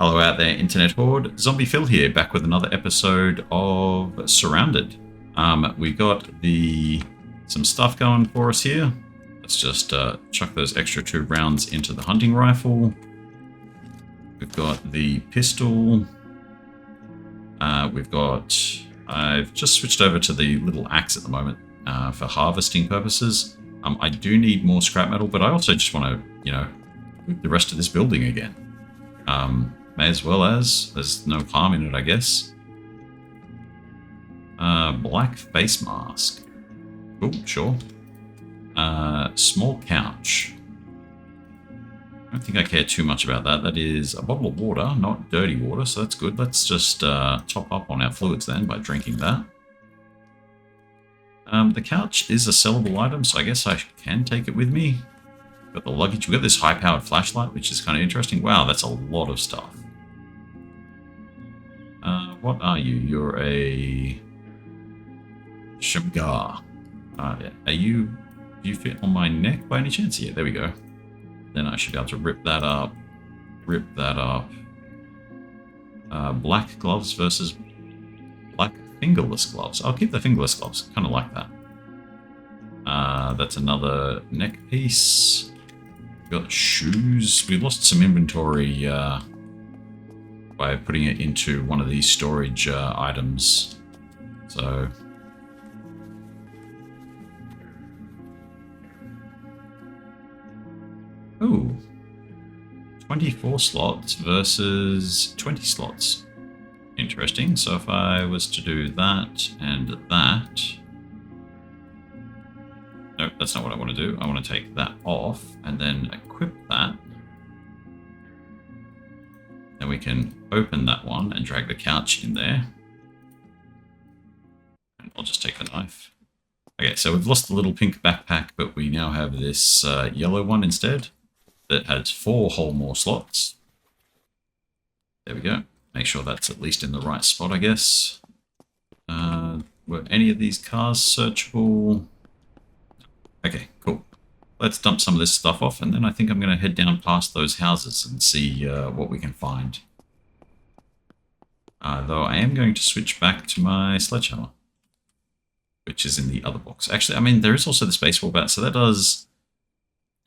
Hello out there, Internet Horde. ZombiePhill here, back with another episode of Surrounded. We got some stuff going for us here. Let's just chuck those extra 2 rounds into the hunting rifle. We've got the pistol. I've just switched over to the little axe at the moment for harvesting purposes. I do need more scrap metal, but I also just want to, the rest of this building again. May as well as. There's no harm in it, I guess. Black face mask. Oh, sure. Small couch. I don't think I care too much about that. That is a bottle of water, not dirty water, so that's good. Let's just top up on our fluids then by drinking that. The couch is a sellable item, so I guess I can take it with me. Got the luggage. We've got this high-powered flashlight, which is kind of interesting. Wow, that's a lot of stuff. What are you? You're a Shamgar. Do you fit on my neck by any chance? Yeah, there we go. Then I should be able to rip that up. Rip that up. Black gloves versus black fingerless gloves. I'll keep the fingerless gloves. Kind of like that. That's another neck piece. Got shoes. We lost some inventory by putting it into one of these storage items. So ooh, 24 slots versus 20 slots. Interesting. So if I was to do that and that, nope, that's not what I want to do. I want to take that off and then equip that. Then we can open that one and drag the couch in there. And I'll just take the knife. Okay, so we've lost the little pink backpack, but we now have this yellow one instead that has 4 whole more slots. There we go. Make sure that's at least in the right spot, I guess. Were any of these cars searchable? Okay, cool. Let's dump some of this stuff off, and then I think I'm going to head down past those houses and see what we can find. Though I am going to switch back to my sledgehammer, which is in the other box. Actually, I mean, there is also this baseball bat, so that does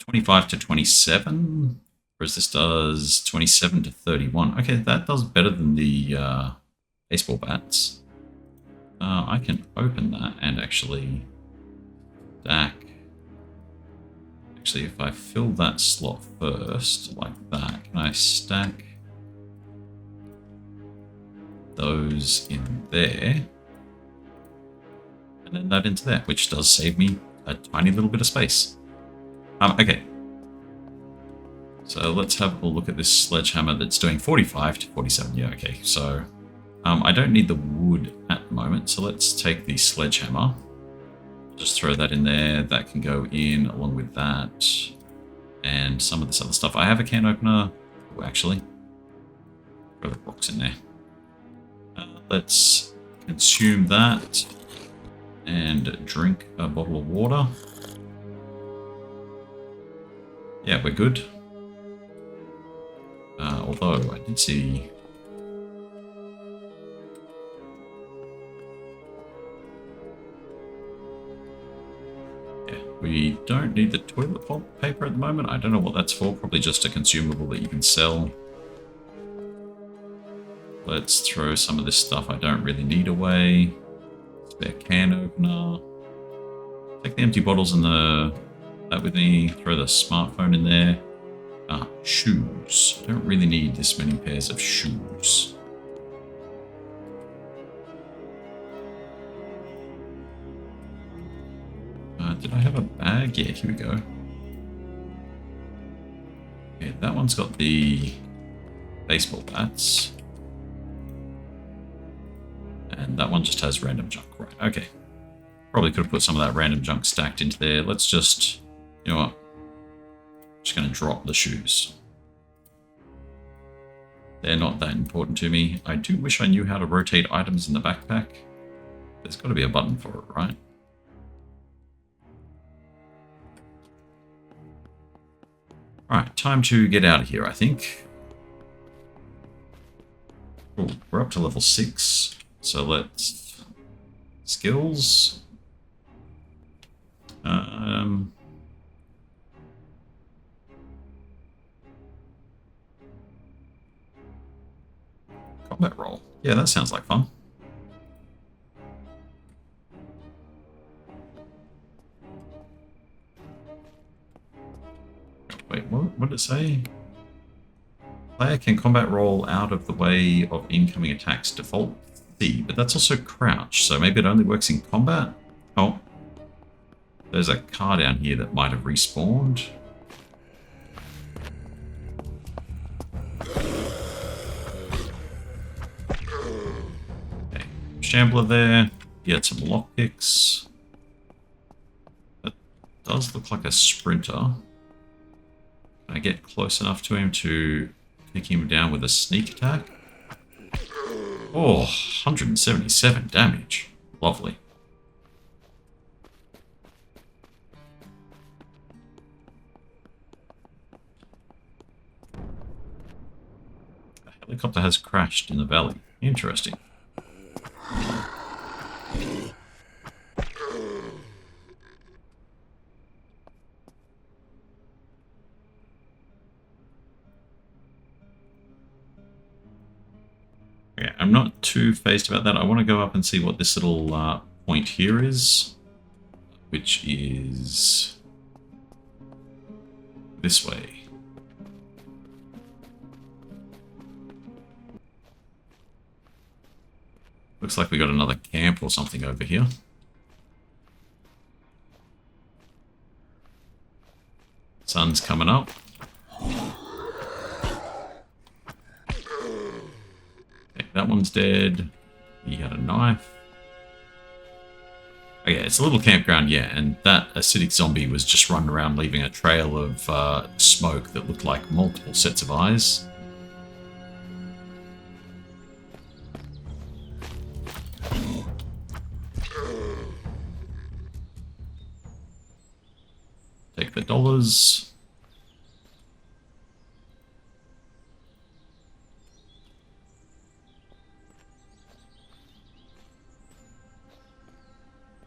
25 to 27, whereas this does 27 to 31. Okay, that does better than the baseball bats. I can open that and actually stack. Actually, if I fill that slot first, like that, can I stack those in there? And then that into there, which does save me a tiny little bit of space. Okay. So let's have a look at this sledgehammer that's doing 45 to 47. Yeah, okay. So I don't need the wood at the moment, so let's take the sledgehammer. Just throw that in there. That can go in along with that. And some of this other stuff. I have a can opener. Oh, actually. Throw the box in there. Let's consume that. And drink a bottle of water. Yeah, we're good. Although I did see... We don't need the toilet paper at the moment. I don't know what that's for. Probably just a consumable that you can sell. Let's throw some of this stuff I don't really need away. Spare can opener. Take the empty bottles and that with me. Throw the smartphone in there. Shoes. I don't really need this many pairs of shoes. Did I have a bag? Yeah, here we go. Okay, that one's got the baseball bats. And that one just has random junk. Right, okay. Probably could have put some of that random junk stacked into there. Let's just, you know what? Just going to drop the shoes. They're not that important to me. I do wish I knew how to rotate items in the backpack. There's got to be a button for it, right? Alright, time to get out of here, I think. Ooh, we're up to level 6. So let's... Skills. Combat roll. Yeah, that sounds like fun. Wait, what did it say? Player can combat roll out of the way of incoming attacks. Default C, but that's also crouch, so maybe it only works in combat? Oh. There's a car down here that might have respawned. Okay, Shambler there. He had some lockpicks. That does look like a sprinter. Can I get close enough to him to take him down with a sneak attack? Oh, 177 damage. Lovely. The helicopter has crashed in the valley. Interesting. Okay, I'm not too phased about that. I want to go up and see what this little point here is, which is this way. Looks like we got another camp or something over here. Sun's coming up. Okay, that one's dead. He had a knife. Okay, it's a little campground, yeah, and that acidic zombie was just running around leaving a trail of smoke that looked like multiple sets of eyes. Take the dollars.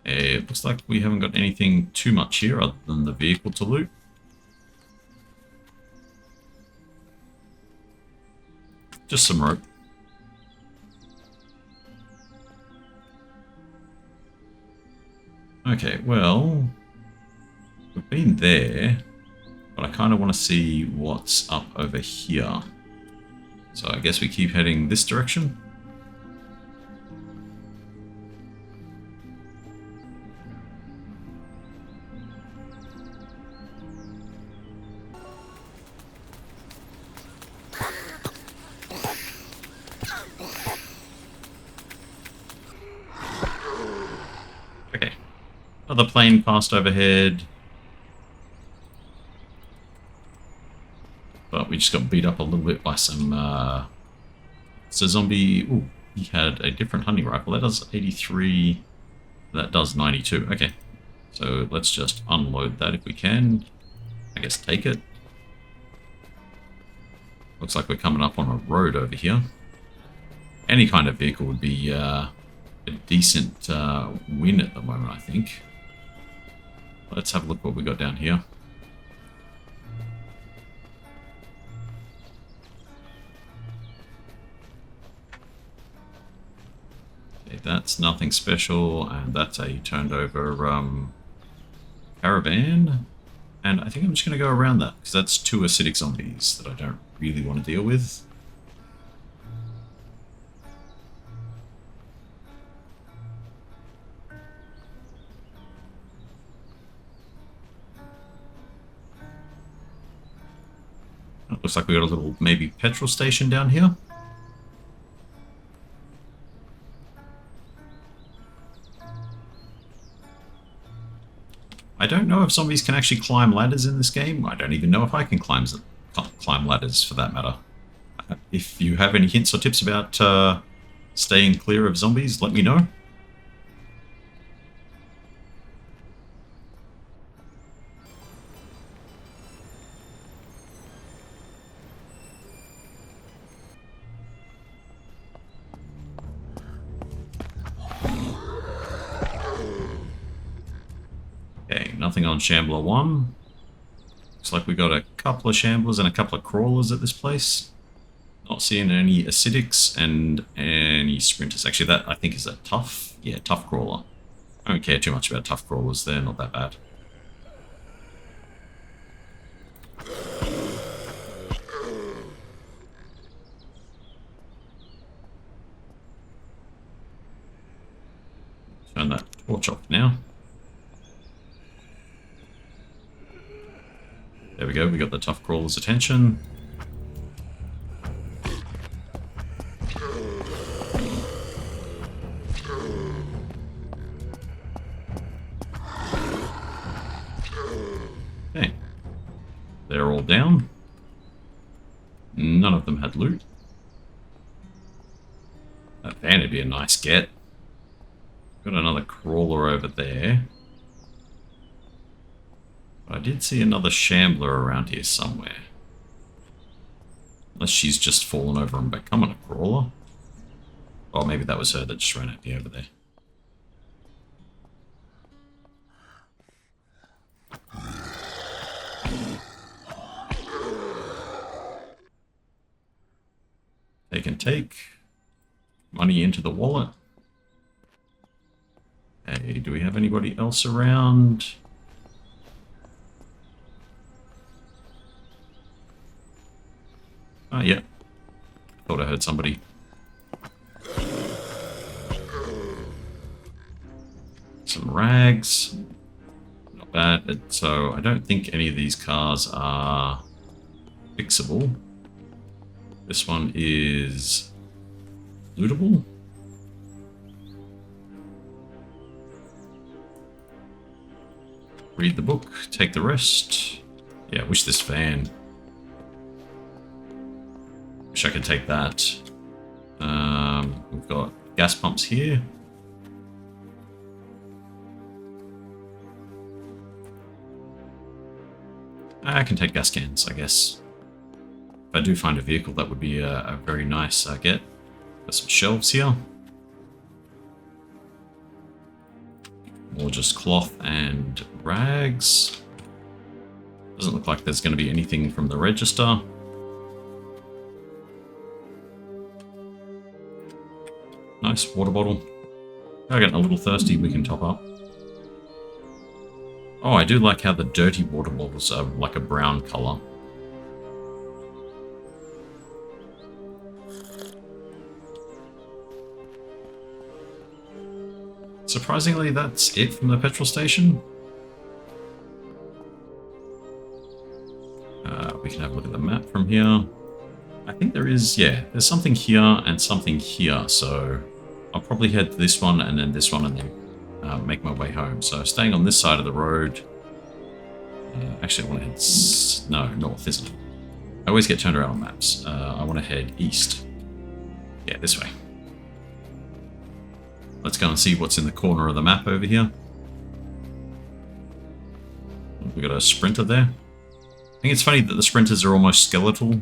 It looks like we haven't got anything too much here other than the vehicle to loot. Just some rope. Okay, well, we've been there, but I kind of want to see what's up over here. So I guess we keep heading this direction. Okay, another plane passed overhead. But we just got beat up a little bit by some zombie. Ooh, he had a different hunting rifle. That does 83. That does 92. Okay. So let's just unload that if we can. I guess take it. Looks like we're coming up on a road over here. Any kind of vehicle would be a decent win at the moment, I think. Let's have a look what we got down here. Okay, that's nothing special, and that's a turned over caravan. And I think I'm just going to go around that, because that's 2 acidic zombies that I don't really want to deal with. It looks like we got a little, maybe, petrol station down here. I don't know if zombies can actually climb ladders in this game. I don't even know if I can climb ladders, for that matter. If you have any hints or tips about staying clear of zombies, let me know. nothing on Shambler 1. Looks like we got a couple of Shamblers and a couple of Crawlers at this place. Not seeing any Acidics and any Sprinters. Actually, that I think is a Tough. Yeah, Tough Crawler. I don't care too much about Tough Crawlers. They're not that bad. Turn that torch off now. There we go, we got the Tough Crawler's attention. Okay. They're all down. None of them had loot. That van would be a nice get. Got another Crawler over there. I did see another Shambler around here somewhere. Unless she's just fallen over and becoming a Crawler. Or maybe that was her that just ran at me over there. They can take money into the wallet. Hey, do we have anybody else around? Oh, yeah. Thought I heard somebody. Some rags. Not bad. So, I don't think any of these cars are fixable. This one is lootable. Read the book, take the rest. Yeah, I wish this van... Wish I could take that. We've got gas pumps here. I can take gas cans, I guess. If I do find a vehicle, that would be a very nice get. Got some shelves here. More just cloth and rags. Doesn't look like there's going to be anything from the register. Nice water bottle. I'm getting a little thirsty, we can top up. Oh, I do like how the dirty water bottles are like a brown colour. Surprisingly, that's it from the petrol station. We can have a look at the map from here. I think there is, yeah, there's something here and something here, so I'll probably head to this one and then this one and then make my way home. So staying on this side of the road. Actually, I want to head north, isn't it? I always get turned around on maps. I want to head east. Yeah, this way. Let's go and see what's in the corner of the map over here. We got a sprinter there. I think it's funny that the sprinters are almost skeletal.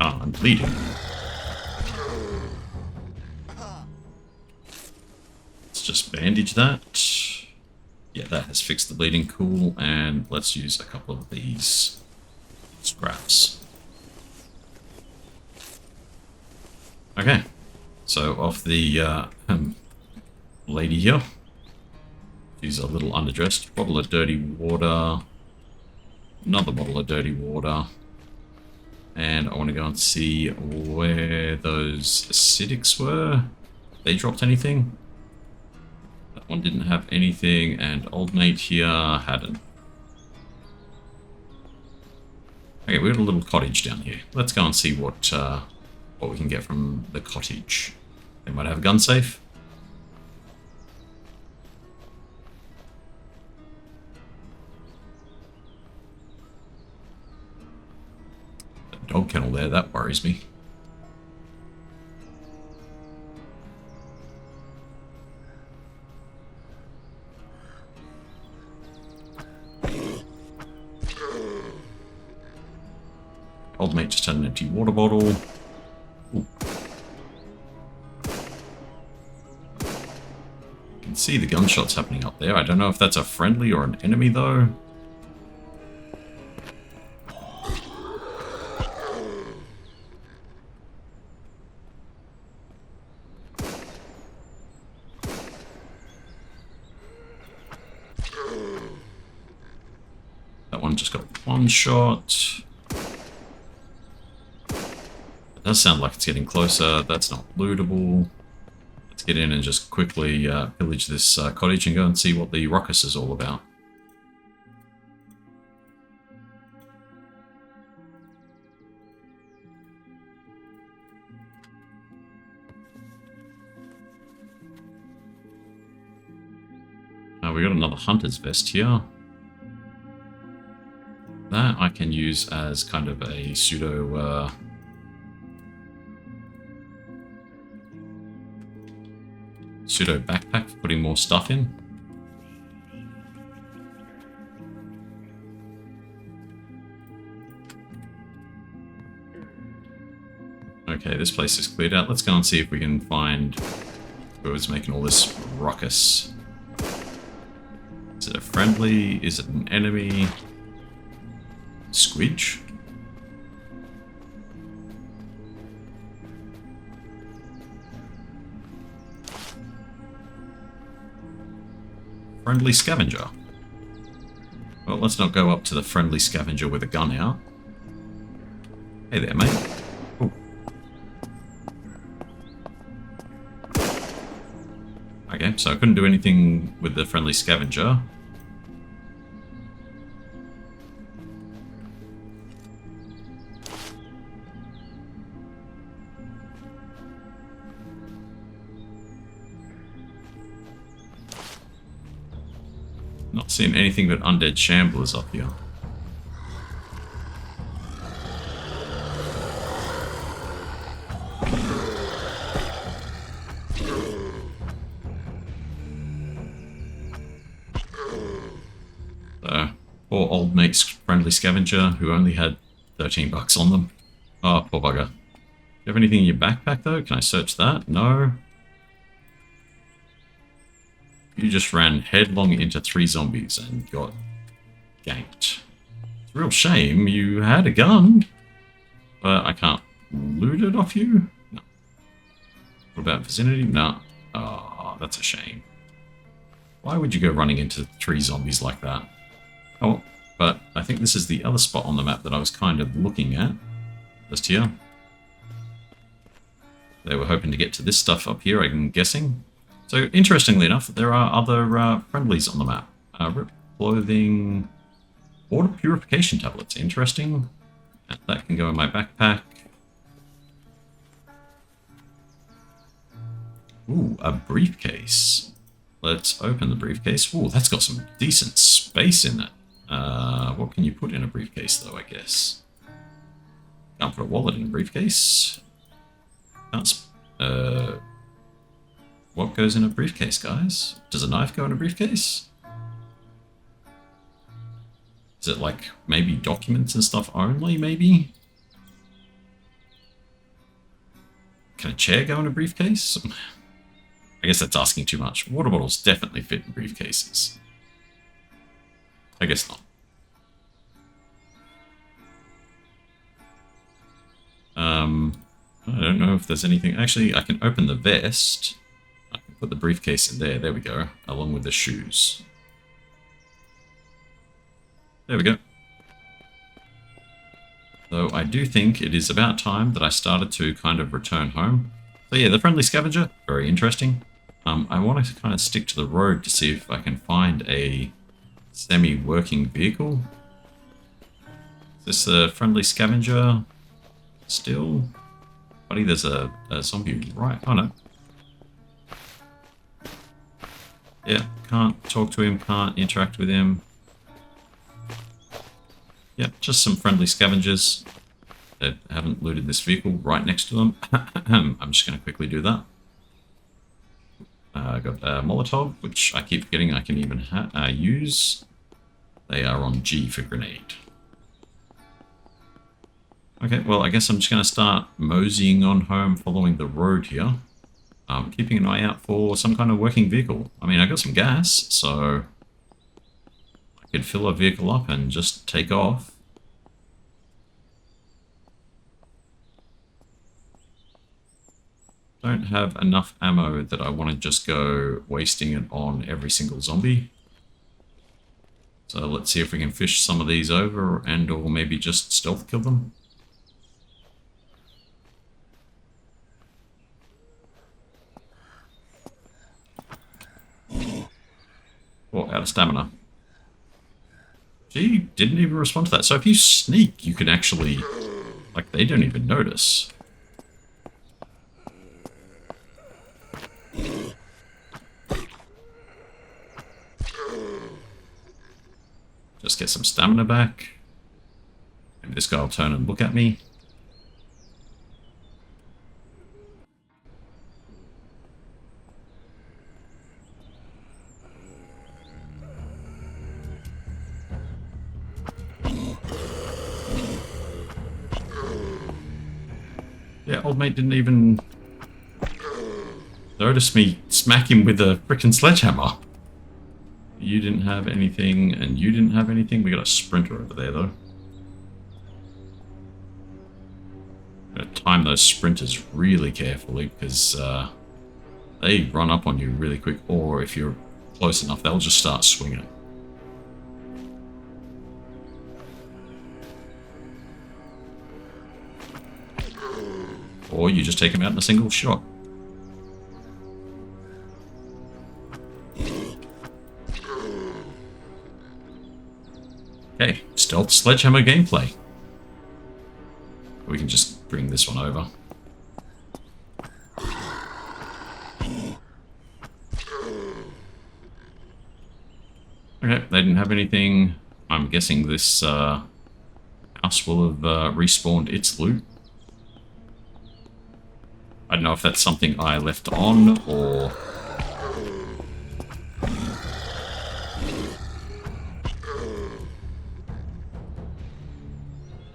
Ah, I'm bleeding. Let's just bandage that. Yeah, that has fixed the bleeding. Cool. And let's use a couple of these scraps. Okay. So off the lady here. She's a little underdressed. Bottle of dirty water. Another bottle of dirty water. And I want to go and see where those acidics were. They dropped anything? That one didn't have anything, and old mate here hadn't. Okay, we got a little cottage down here. Let's go and see what we can get from the cottage. They might have a gun safe. there, that worries me. Old mate just had an empty water bottle. Ooh. You can see the gunshots happening up there. I don't know if that's a friendly or an enemy though. That one just got one shot. It does sound like it's getting closer. That's not lootable. Let's get in and just quickly pillage this cottage and go and see what the ruckus is all about. We got another hunter's vest here. That I can use as kind of a pseudo backpack for putting more stuff in. Okay, this place is cleared out. Let's go and see if we can find whoever's making all this ruckus. Is it a friendly? Is it an enemy? Squidge? Friendly scavenger. Well, let's not go up to the friendly scavenger with a gun out. Hey there, mate. Ooh. Okay, so I couldn't do anything with the friendly scavenger. Not seeing anything but undead shamblers up here. So, poor old mate's friendly scavenger who only had 13 bucks on them. Oh, poor bugger. Do you have anything in your backpack though? Can I search that? No. You just ran headlong into 3 zombies and got ganked. It's a real shame. You had a gun, but I can't loot it off you? No. What about vicinity? No. Oh, that's a shame. Why would you go running into 3 zombies like that? Oh, but I think this is the other spot on the map that I was kind of looking at. Just here. They were hoping to get to this stuff up here, I'm guessing. So, interestingly enough, there are other friendlies on the map. Rip clothing, water purification tablets. Interesting. That can go in my backpack. Ooh, a briefcase. Let's open the briefcase. Ooh, that's got some decent space in it. What can you put in a briefcase, though, I guess? Can't put a wallet in a briefcase. Can't what goes in a briefcase, guys? Does a knife go in a briefcase? Is it like maybe documents and stuff only, maybe? Can a chair go in a briefcase? I guess that's asking too much. Water bottles definitely fit in briefcases. I guess not. I don't know if there's anything. Actually, I can open the vest. I can put the briefcase in there. There we go. Along with the shoes. There we go. So I do think it is about time that I started to kind of return home. So yeah, the friendly scavenger, very interesting. I want to kind of stick to the road to see if I can find a semi-working vehicle. Is this a friendly scavenger still? Buddy, there's a zombie right. Oh no. Yeah, can't talk to him, can't interact with him. Yeah, just some friendly scavengers. that haven't looted this vehicle right next to them. I'm just going to quickly do that. I got a Molotov, which I keep forgetting I can even use. They are on G for grenade. Okay, well, I guess I'm just going to start moseying on home following the road here. Keeping an eye out for some kind of working vehicle. I mean, I got some gas, so I could fill a vehicle up and just take off. Don't have enough ammo that I want to just go wasting it on every single zombie. So let's see if we can fish some of these over and or maybe just stealth kill them. Oh, out of stamina. She didn't even respond to that. So if you sneak, you can actually... Like, they don't even notice. Just get some stamina back. Maybe this guy will turn and look at me. Yeah, old mate didn't even notice me smack him with a frickin' sledgehammer. You didn't have anything, and you didn't have anything. We got a sprinter over there, though. Gotta time those sprinters really carefully, because they run up on you really quick, or if you're close enough, they'll just start swinging. Or you just take them out in a single shot. Okay, stealth sledgehammer gameplay. We can just bring this one over. Okay, they didn't have anything. I'm guessing this house will have respawned its loot. I don't know if that's something I left on, or...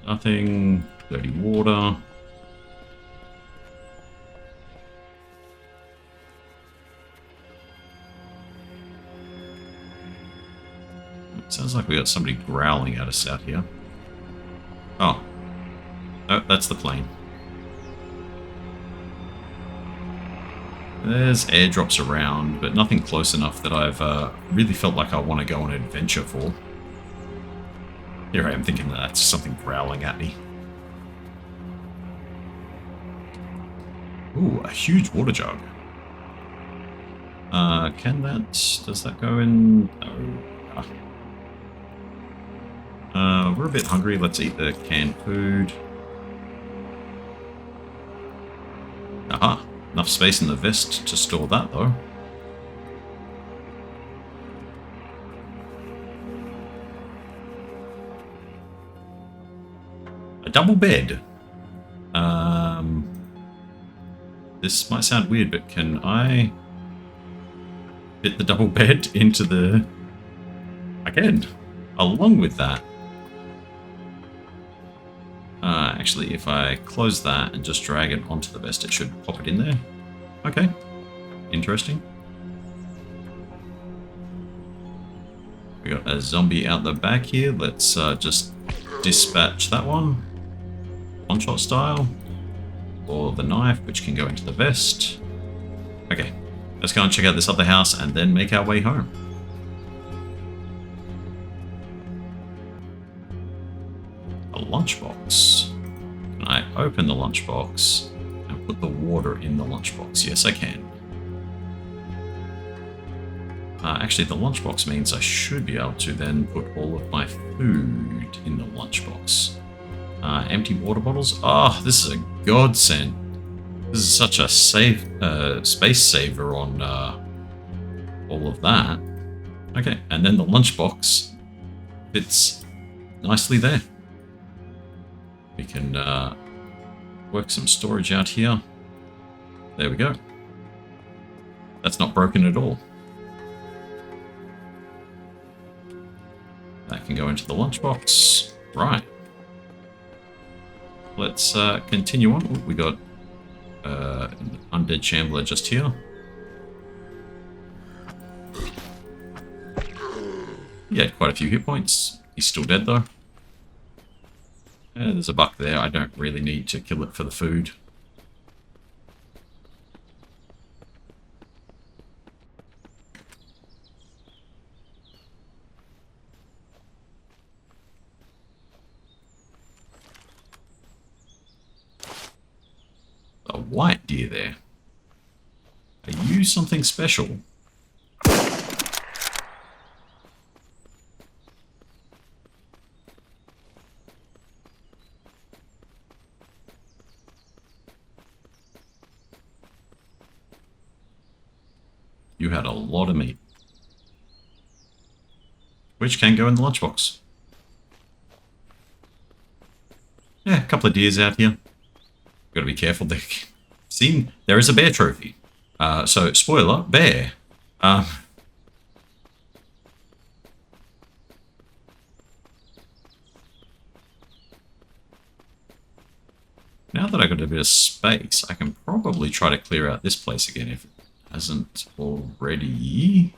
Nothing. Dirty water. It sounds like we got somebody growling at us out here. Oh. Oh, that's the plane. There's airdrops around, but nothing close enough that I've really felt like I want to go on an adventure for. Here I am thinking that that's something growling at me. Ooh, a huge water jug. Does that go in? No. We're a bit hungry. Let's eat the canned food. Aha. Enough space in the vest to store that, though. A double bed. This might sound weird, but can I fit the double bed into the... I can. Along with that. Actually, if I close that and just drag it onto the vest, it should pop it in there. Okay. Interesting. We got a zombie out the back here. Let's just dispatch that one. One-shot style. Or the knife, which can go into the vest. Okay. Let's go and check out this other house and then make our way home. A lunchbox. Can I open the lunchbox and put the water in the lunchbox? Yes, I can. Actually, the lunchbox means I should be able to then put all of my food in the lunchbox. Empty water bottles. Oh, this is a godsend. This is such a safe space saver on all of that. Okay, and then the lunchbox fits nicely there. We can work some storage out here. There we go. That's not broken at all. That can go into the lunchbox. Right. Let's continue on. Ooh, we got an undead shambler just here. He had quite a few hit points. He's still dead though. There's a buck there. I don't really need to kill it for the food. A white deer there. Are you something special? You had a lot of meat. Which can go in the lunchbox. Yeah, a couple of deers out here. Gotta be careful. See, there is a bear trophy. So, spoiler, bear. Now that I've got a bit of space, I can probably try to clear out this place again if it hasn't already.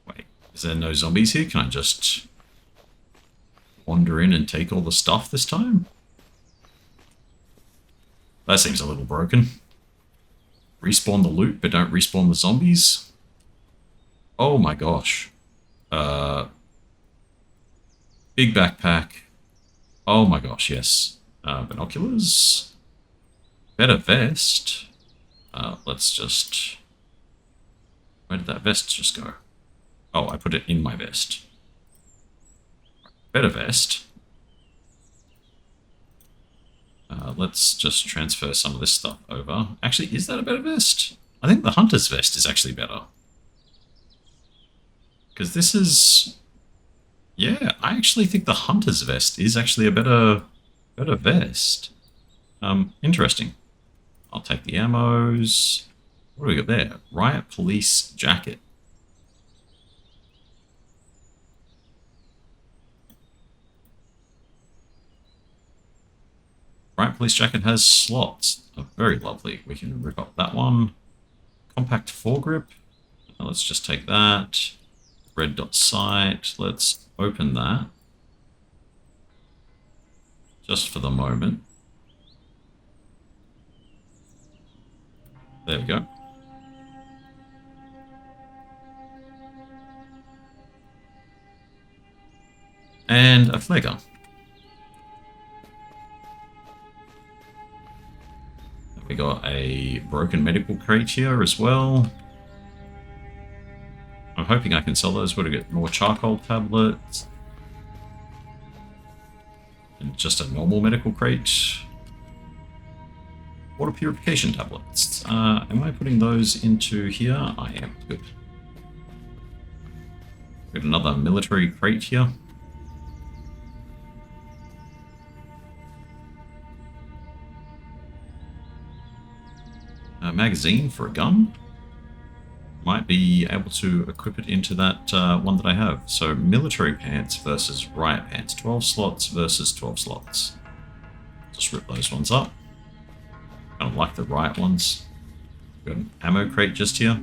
Wait, is there no zombies here? Can I just wander in and take all the stuff this time? That seems a little broken. Respawn the loot, but don't respawn the zombies? Oh my gosh. Big backpack. Oh my gosh, yes. Binoculars. Better vest. Let's just... Where did that vest just go? Oh, I put it in my vest. Better vest. Let's just transfer some of this stuff over. Actually, is that a better vest? I think the hunter's vest is actually better. Because this is... Yeah, I actually think the hunter's vest is actually a better vest. Interesting. I'll take the ammos. What do we got there? Riot Police Jacket. Riot Police Jacket has slots. Oh, very lovely. We can rip up that one. Compact foregrip. Let's just take that. Red dot sight. Let's open that. Just for the moment. There we go. And a flare gun. We got a broken medical crate here as well. I'm hoping I can sell those. We're going to get more charcoal tablets. And just a normal medical crate. Water purification tablets. Am I putting those into here? I am. Good. Got another military crate here. A magazine for a gun. Might be able to equip it into that one that I have. So military pants versus riot pants. 12 slots versus 12 slots. Just rip those ones up. I don't like the riot ones. Got an ammo crate just here.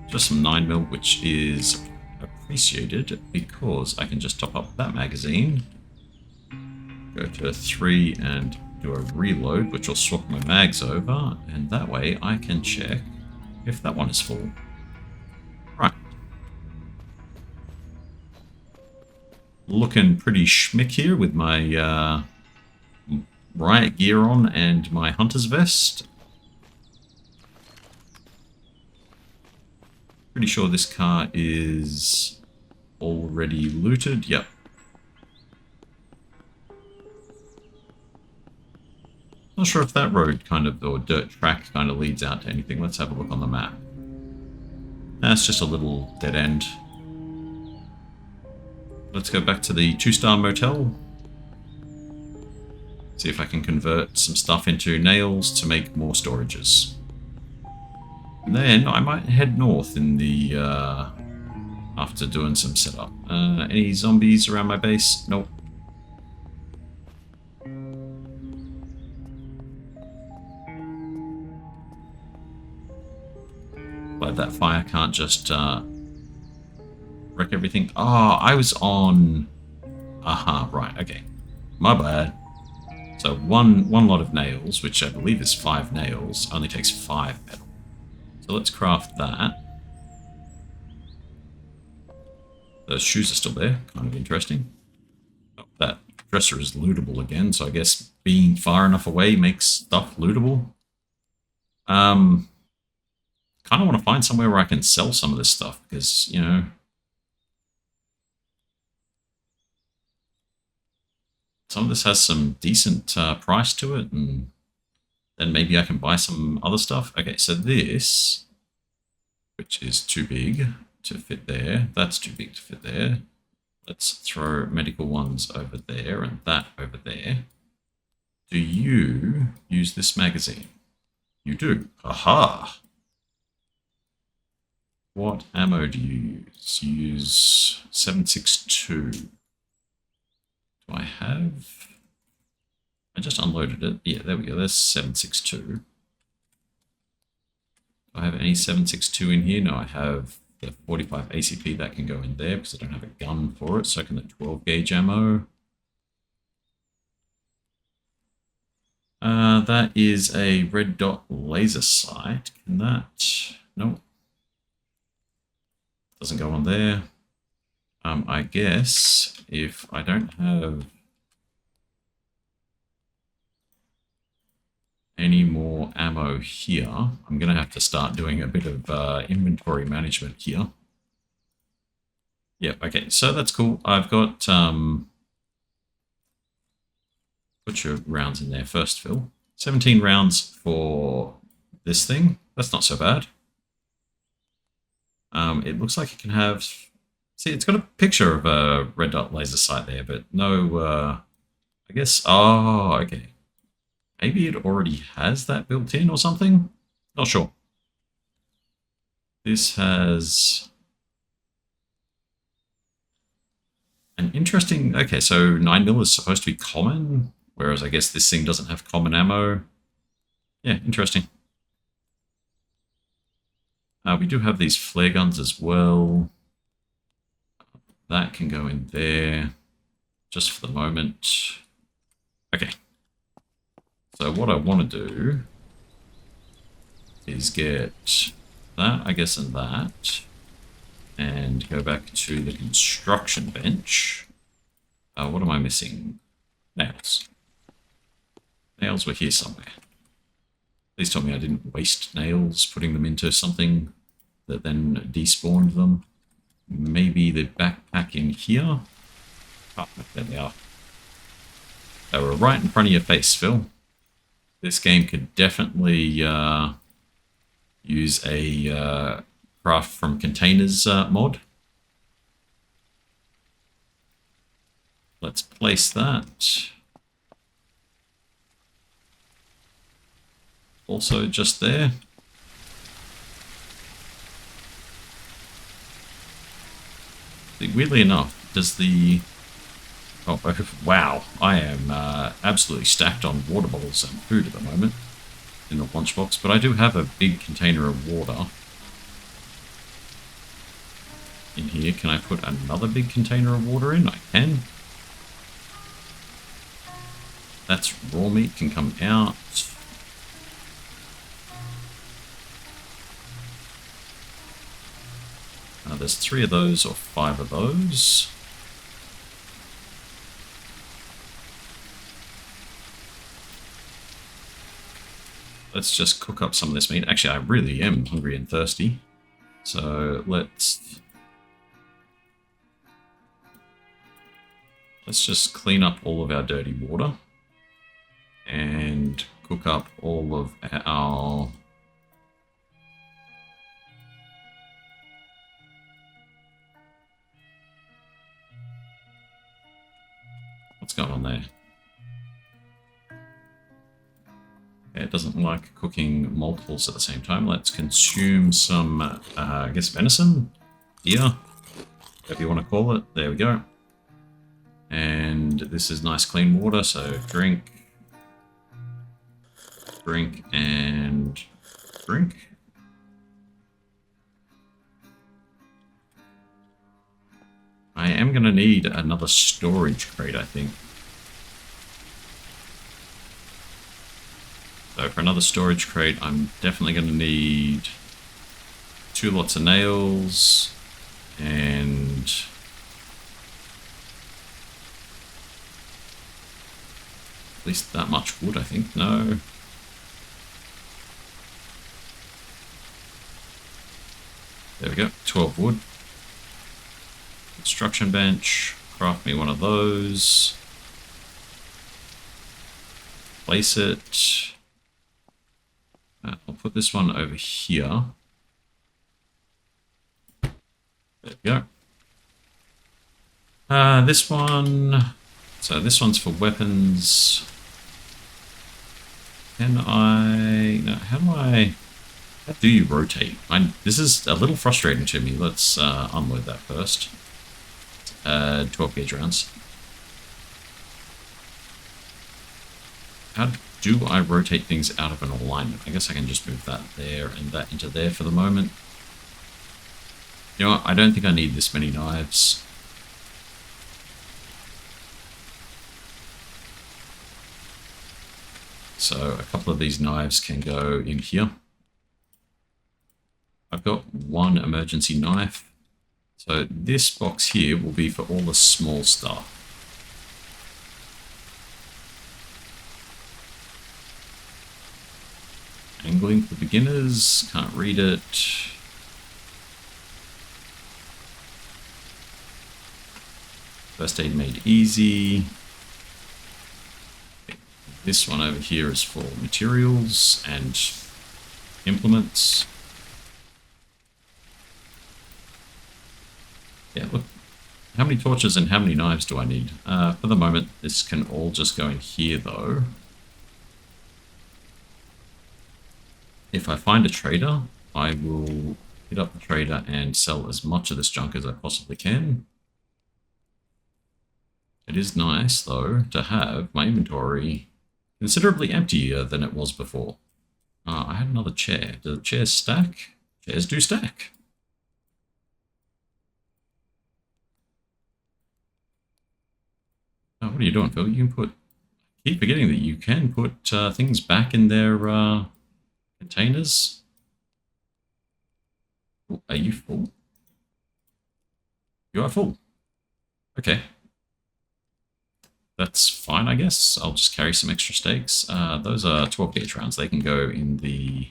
Just some 9mm, which is appreciated because I can just top up that magazine. Go to 3 and do a reload, which will swap my mags over, and that way I can check if that one is full. Right. Looking pretty schmick here with my riot gear on and my hunter's vest. Pretty sure this car is already looted. Yep. Not sure if that road kind of, or dirt track kind of leads out to anything. Let's have a look on the map. That's just a little dead end. let's go back to the 2-star motel. See if I can convert some stuff into nails to make more storages. And then I might head north in the after doing some setup. Any zombies around my base? Nope. Glad that fire can't just wreck everything. Oh, I was on... Aha, right, okay. My bad. So one lot of nails, which I believe is 5 nails, only takes 5 metal. So let's craft that. Those shoes are still there, kind of interesting. Oh, that dresser is lootable again, so I guess being far enough away makes stuff lootable. Kind of want to find somewhere where I can sell some of this stuff, because, you know... Some of this has some decent price to it, and then maybe I can buy some other stuff. Okay, so this, which is too big to fit there, that's too big to fit there. Let's throw medical ones over there and that over there. Do you use this magazine? You do. Aha! What ammo do you use? You use 7.62. Do I have... I just unloaded it. Yeah, there we go. There's 7.62. Do I have any 7.62 in here? No, I have the 45 ACP that can go in there because I don't have a gun for it. So I can the 12 gauge ammo. That is a red dot laser sight. Can that... Nope. Doesn't go on there. I guess if I don't have any more ammo here, I'm going to have to start doing a bit of inventory management here. Yep, okay, so that's cool. I've got put your rounds in there first, Phill. 17 rounds for this thing. That's not so bad. It looks like it can have... See, it's got a picture of a red dot laser sight there, but no, I guess, oh, okay. Maybe it already has that built in or something? Not sure. This has an interesting, okay, so 9mm is supposed to be common, whereas I guess this thing doesn't have common ammo. Yeah, interesting. We do have these flare guns as well. That can go in there, just for the moment. Okay. So what I want to do is get that, I guess, and that. And go back to the construction bench. What am I missing? Nails. Nails were here somewhere. Please tell me I didn't waste nails putting them into something that then despawned them. Maybe the backpack in here. Oh, there they are. They were right in front of your face, Phill. This game could definitely use a craft from containers mod. Let's place that. Also just there. Weirdly enough, does the... Oh, wow. I am absolutely stacked on water bottles and food at the moment in the lunchbox, but I do have a big container of water in here. Can I put another big container of water in? I can. That's raw meat, can come out. There's 3 of those or 5 of those. Let's just cook up some of this meat. Actually, I really am hungry and thirsty. So let's just clean up all of our dirty water and cook up all of our What's going on there? Okay, it doesn't like cooking multiples at the same time. Let's consume some, I guess, venison? Deer? Whatever you want to call it. There we go. And this is nice clean water, so drink. Drink and drink. I am going to need another storage crate, I think. So for another storage crate, I'm definitely going to need 2 lots of nails and at least that much wood, I think. No. There we go. 12 wood. Construction bench. Craft me one of those. Place it. I'll put this one over here. There we go. This one. So this one's for weapons. Can I? No, how do you rotate? This is a little frustrating to me. Let's unload that first. 12 gauge rounds. How do I rotate things out of an alignment? I guess I can just move that there and that into there for the moment. You know what? I don't think I need this many knives. So a couple of these knives can go in here. I've got 1 emergency knife. So this box here will be for all the small stuff. Angling for beginners, can't read it. First aid made easy. This one over here is for materials and implements. Yeah, look, how many torches and how many knives do I need? For the moment, this can all just go in here, though. If I find a trader, I will hit up the trader and sell as much of this junk as I possibly can. It is nice, though, to have my inventory considerably emptier than it was before. I had another chair. Do the chairs stack? Chairs do stack. What are you doing, Phil? You can put... Keep forgetting that you can put things back in their containers. Oh, are you full? You are full. Okay. That's fine, I guess. I'll just carry some extra steaks. Those are 12 gauge rounds. They can go in the...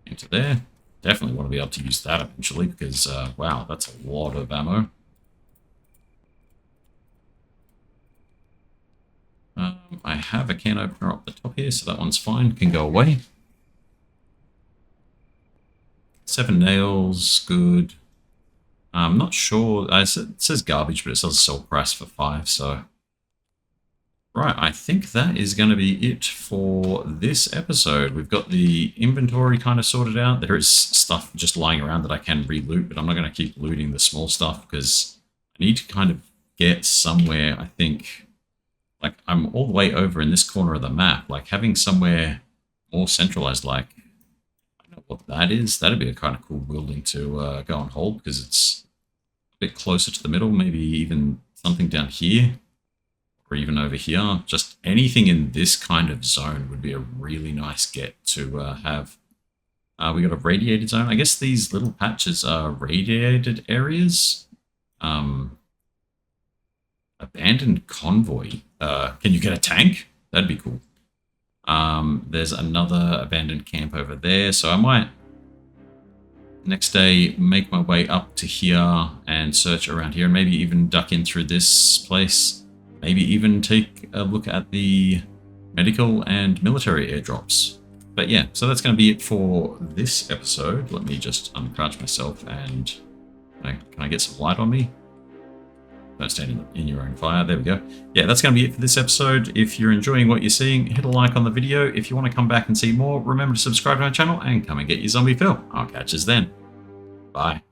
into there. Definitely want to be able to use that eventually because, wow, that's a lot of ammo. I have a can opener up the top here, so that one's fine. Can go away. 7 nails, good. I'm not sure. It says garbage, but it says sell price for 5, so... Right, I think that is going to be it for this episode. We've got the inventory kind of sorted out. There is stuff just lying around that I can re-loot, but I'm not going to keep looting the small stuff because I need to kind of get somewhere, I think... Like, I'm all the way over in this corner of the map. Like, having somewhere more centralized, like, I don't know what that is. That'd be a kind of cool building to go on hold because it's a bit closer to the middle. Maybe even something down here or even over here. Just anything in this kind of zone would be a really nice get to have. We got a radiated zone. I guess these little patches are radiated areas. Abandoned convoy. Can you get a tank? That'd be cool. There's another abandoned camp over there, so I might next day make my way up to here and search around here and maybe even duck in through this place. Maybe even take a look at the medical and military airdrops. But yeah, so that's going to be it for this episode. Let me just uncrouch myself and can I get some light on me? Don't stand in your own fire. There we go. Yeah, that's going to be it for this episode. If you're enjoying what you're seeing, hit a like on the video. If you want to come back and see more, remember to subscribe to our channel and come and get your zombie fill. I'll catch us then. Bye.